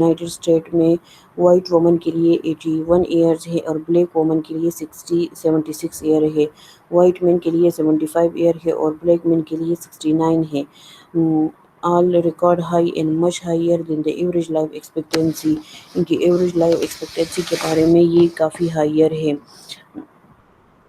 United state میں white women کے لیے 81 ایئرز ہے اور بلیک وومن کے لیے 76 ایئر ہے۔ وائٹ مین کے لیے 75 ایئر ہے اور بلیک مین کے لیے 69 ہے۔ All record high and much higher than the average life expectancy. ان کی ایوریج لائف ایکسپیکٹینسی کے بارے میں یہ کافی ہائر ہے۔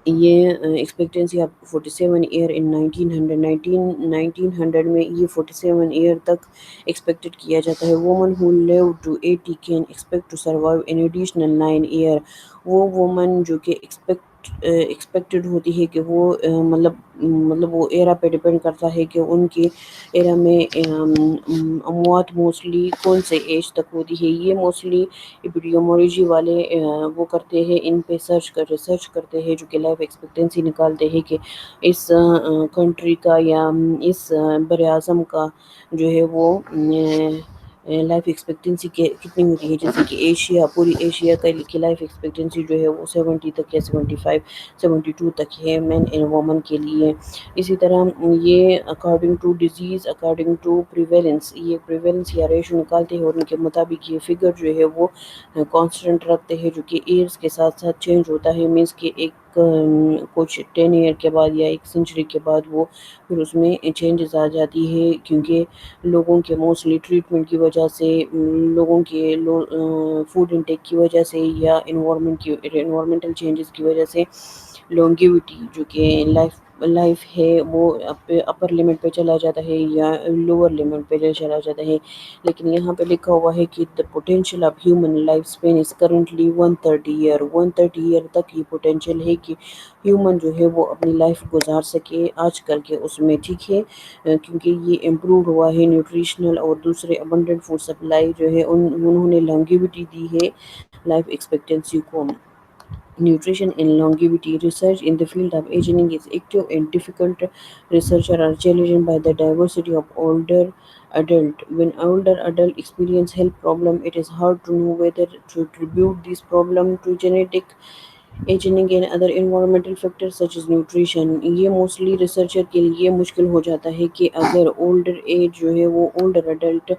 یہ ایکسپیکٹینسی آپ 47 ایئر ان 1900 میں یہ 47 ایئر تک ایکسپیکٹڈ کیا جاتا ہے۔ Women who live to 80 can expect to survive an additional 9 year. وہ وومن جو کہ ایکسپیکٹڈ ہوتی ہے کہ وہ مطلب وہ ایرا پہ ڈپینڈ کرتا ہے کہ ان کے ایرا میں اموات موسٹلی کون سے ایج تک ہوتی ہے۔ یہ موسٹلی ایپیڈیمیولوجی والے وہ کرتے ہیں، ان پہ ریسرچ کرتے ہیں، جو کہ لائف ایکسپیکٹینسی نکالتے ہیں کہ اس کنٹری کا یا اس بر اعظم کا جو ہے وہ لائف ایکسپیکٹینسی کتنی ہوتی ہے۔ جیسے کہ پوری ایشیا کی لائف ایکسپیکٹینسی جو ہے وہ 70 تک یا 75 72 تک ہے مین اینڈ وومن کے لیے۔ اسی طرح یہ according to disease, according to prevalence, یہ پریویلنس یا ریشو نکالتے ہیں اور ان کے مطابق یہ فگر جو ہے وہ کانسٹنٹ رکھتے ہیں، جو کہ ایئرس کے ساتھ ساتھ چینج ہوتا ہے۔ مینس کہ ایک کچھ 10 ایئر کے بعد یا ایک سینچری کے بعد وہ پھر اس میں چینجز آ جاتی ہے، کیونکہ لوگوں کے موسٹلی ٹریٹمنٹ کی وجہ سے، لوگوں کے فوڈ انٹیک کی وجہ سے یا انوائرمنٹل چینجز کی وجہ سے لانگیوٹی جو کہ لائف ہے وہ اپر لمٹ پہ چلا جاتا ہے یا لوور لمٹ پہ چلا جاتا ہے۔ لیکن یہاں پہ لکھا ہوا ہے کہ the potential of human life span is currently 130 year۔ 130 year تک یہ پوٹینشیل ہے کہ ہیومن جو ہے وہ اپنی لائف گزار سکے آج کل کے اس میں، ٹھیک ہے، کیونکہ یہ امپروو ہوا ہے نیوٹریشنل اور دوسرے ابنڈنٹ فوڈ سپلائی جو ہے انہوں نے لانگیوٹی دی ہے لائف ایکسپیکٹینسی کو۔ Nutrition and longevity research in the field of aging is active and difficult. Researchers are challenged by the diversity of older adult. When older adult experience health problem, it is hard to know whether to attribute this problem to genetic aging and other environmental factors such as nutrition۔ یہ mostly researcher کے لیے مشکل ہو جاتا ہے کہ اگر older age جو ہے وہ اولڈر اڈلٹ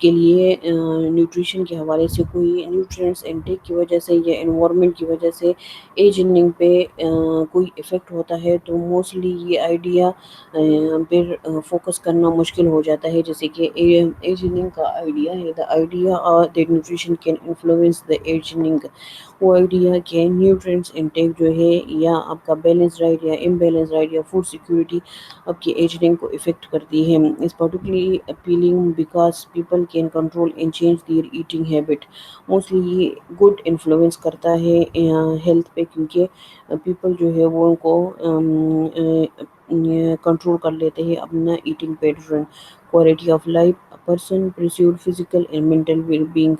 کے لیے نیوٹریشن کے حوالے سے کوئی نیوٹرینٹس انٹیک کی وجہ سے یا انوائرمنٹ کی وجہ سے ایجنگ پہ کوئی افیکٹ ہوتا ہے، تو موسٹلی یہ آئیڈیا پھر فوکس کرنا مشکل ہو جاتا ہے۔ جیسے کہ ایجنگ کا آئیڈیا ہے، the idea that nutrition can influence the ageing. وہ آئیڈیا کہ نیوٹرینٹس انٹیک جو ہے یا آپ کا بیلنس ڈائٹ یا امبیلنس ڈائٹ یا فوڈ سیکورٹی آپ کی ایجنگ کو افیکٹ کرتی ہے۔ Is particularly appealing because people can control and change their eating habit. Mostly یہ گڈ انفلوئنس کرتا ہے ہیلتھ پہ، کیونکہ پیپل جو ہے وہ ان کو کنٹرول کر لیتے ہیں اپنا eating pattern. Quality of life person perceived physical and mental well being.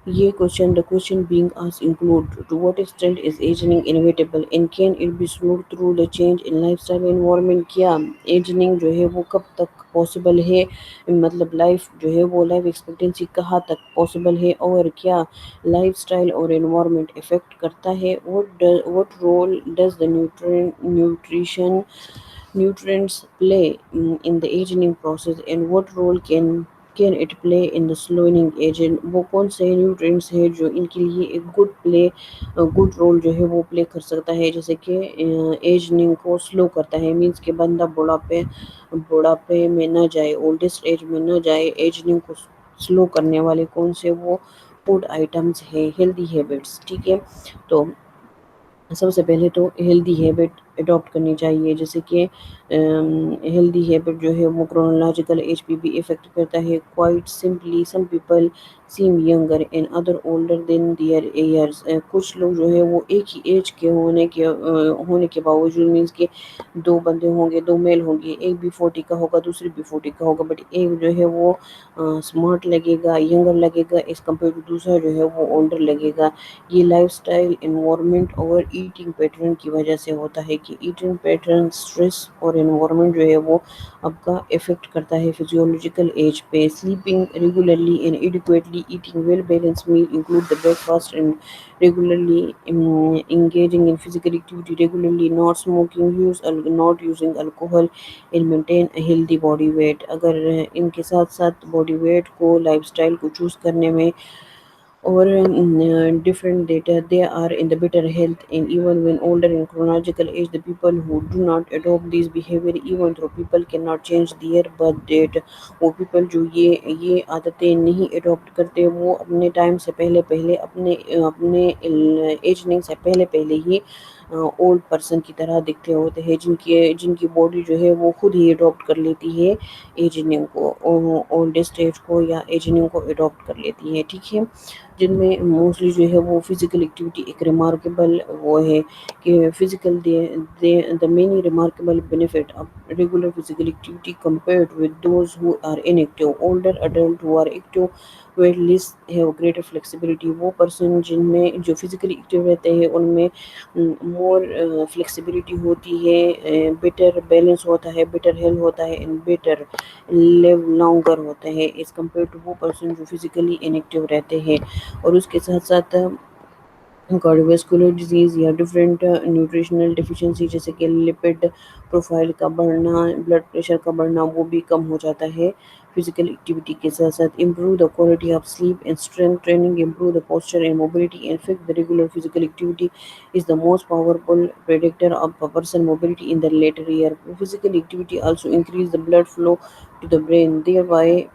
یہ the question being asked include to what extent is aging inevitable and can it be slowed through the change in lifestyle environment۔ کیا ageing جو ہے وہ کب تک possible ہے، مطلب life جو ہے وہ لائف ایکسپیکٹینسی کہاں تک پاسبل ہے، اور کیا لائف سٹائل اور انوائرمنٹ افیکٹ کرتا ہے۔ what role does the nutrients play in the aging process and what role can it play in the slowing aging۔ وہ کون سے نیوٹرینٹس ہیں جو ان کے لیے ایک گڈ رول جو ہے وہ پلے کر سکتا ہے، جیسے کہ ایجنگ کو سلو کرتا ہے، مینس کہ بندہ بڑھاپے میں نہ جائے، اولڈسٹ ایج میں نہ جائے۔ ایجنگ کو سلو کرنے والے کون سے وہ فوڈ آئٹمس ہیں، ہیلدی ہیبٹس، ٹھیک ہے۔ تو سب سے پہلے تو ہیلدی ہیبٹ اڈاپٹ کرنی چاہیے، جیسے کہ ہیلدی ہیبٹ جو ہے وہ کرونالوجیکل ایج پہ بھی افیکٹ کرتا ہے۔ Quite simply some people seem younger and other older than their years. کچھ لوگ جو ہے وہ ایک ہی ایج کے ہونے کے باوجود، مینس کہ دو بندے ہوں گے، دو میل ہوں گے، ایک بھی 40 کا ہوگا دوسری بھی 40 کا ہوگا، بٹ ایک جو ہے وہ اسمارٹ لگے گا، ینگر لگے گا ایز کمپیئر ٹو دوسرا جو ہے وہ اولڈر لگے گا۔ یہ لائف سٹائل، انوائرمنٹ اور ایٹنگ پیٹرن کی وجہ سے ہوتا ہے کہ کہ ایٹنگ پیٹرن، اسٹریس اور انوائرمنٹ جو ہے وہ آپ کا افیکٹ کرتا ہے فزیولوجیکل ایج پہ. Sleeping regularly and adequately, eating well balance meal include the breakfast and regularly engaging in physical activity regularly, not smoking, not using alcohol, and maintain a healthy body weight. اگر ان کے ساتھ ساتھ body weight کو life style کو choose کرنے میں or different data, they are in the better health. And even when older in chronological age, the people who do not adopt these behavior, even though people cannot change their birth date, وہ people جو یہ عادتیں نہیں adapt کرتے وہ اپنے time سے پہلے اپنے ایجنگ سے پہلے ہی اولڈ پرسن کی طرح دکھتے ہوتے ہیں، جن کی باڈی جو ہے وہ خود ہی اڈاپٹ کر لیتی ہے ایجنگ کو، اولڈسٹ ایج کو یا ایجنگ کو اڈاپٹ کر لیتی ہے. ٹھیک ہے، جن میں موسٹلی جو ہے وہ فزیکل ایکٹیویٹی ایک ریمارکیبل وہ ہے کہ physical the many remarkable benefit of regular physical activity compared with those who are inactive. Older adults who are active were less have greater flexibility. وہ پرسن جن میں جو فزیکلی ایکٹیو رہتے ہیں ان میں مور فلیکسیبلٹی ہوتی ہے، بیٹر بیلنس ہوتا ہے، بیٹر ہیلتھ ہوتا ہے، اینڈ بیٹر لیو لانگر ہوتا ہے ایز کمپیئر ٹو وہ پرسن جو فزیکلی انیکٹیو رہتے ہیں. اور اس کے ساتھ ساتھ کارڈیوویسکولر ڈیزیز یا ڈفرینٹ نیوٹریشنل ڈیفیشنسی جیسے کہ لپڈ پروفائل کا بڑھنا، بلڈ پریشر کا بڑھنا، وہ بھی کم ہو جاتا ہے فزیکل ایکٹیویٹی کے ساتھ ساتھ. Improve the quality of sleep and strength training, improve the posture and mobility. In fact, the regular physical activity is the most powerful predictor of a person's mobility in the later year. Physical activity also increase the blood flow to the brain, thereby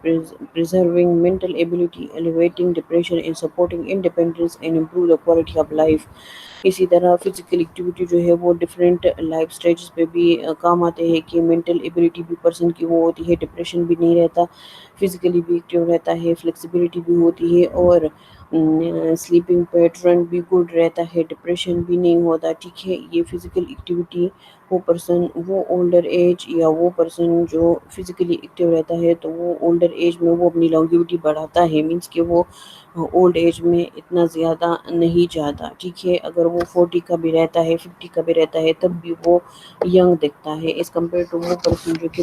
preserving mental ability, elevating depression, and supporting independence and improve the quality of life. اسی طرح physical activity جو ہے وہ different life stages پہ بھی کام آتے ہیں کہ مینٹل ایبلٹی بھی پرسن کی وہ ہوتی ہے، ڈپریشن بھی نہیں رہتا، فزیکلی بھی ایکٹیو رہتا ہے، فلیکسیبلٹی بھی ہوتی ہے، اور سلیپنگ پیٹرن بھی گڈ رہتا ہے، ڈپریشن بھی نہیں ہوتا. ٹھیک ہے، یہ فزیکل ایکٹیویٹی وہ پرسن وہ اولڈر ایج یا وہ پرسن جو فزیکلی ایکٹیو رہتا ہے تو وہ اولڈر ایج میں وہ اپنی لانگیوٹی بڑھاتا ہے، مینس کہ وہ اولڈ ایج میں اتنا زیادہ نہیں جاتا. ٹھیک ہے، اگر وہ 40 کا بھی رہتا ہے، 50 کا بھی رہتا ہے، تب بھی وہ ینگ دکھتا ہے ایز کمپیئر ٹو وہ پرسن جو کہ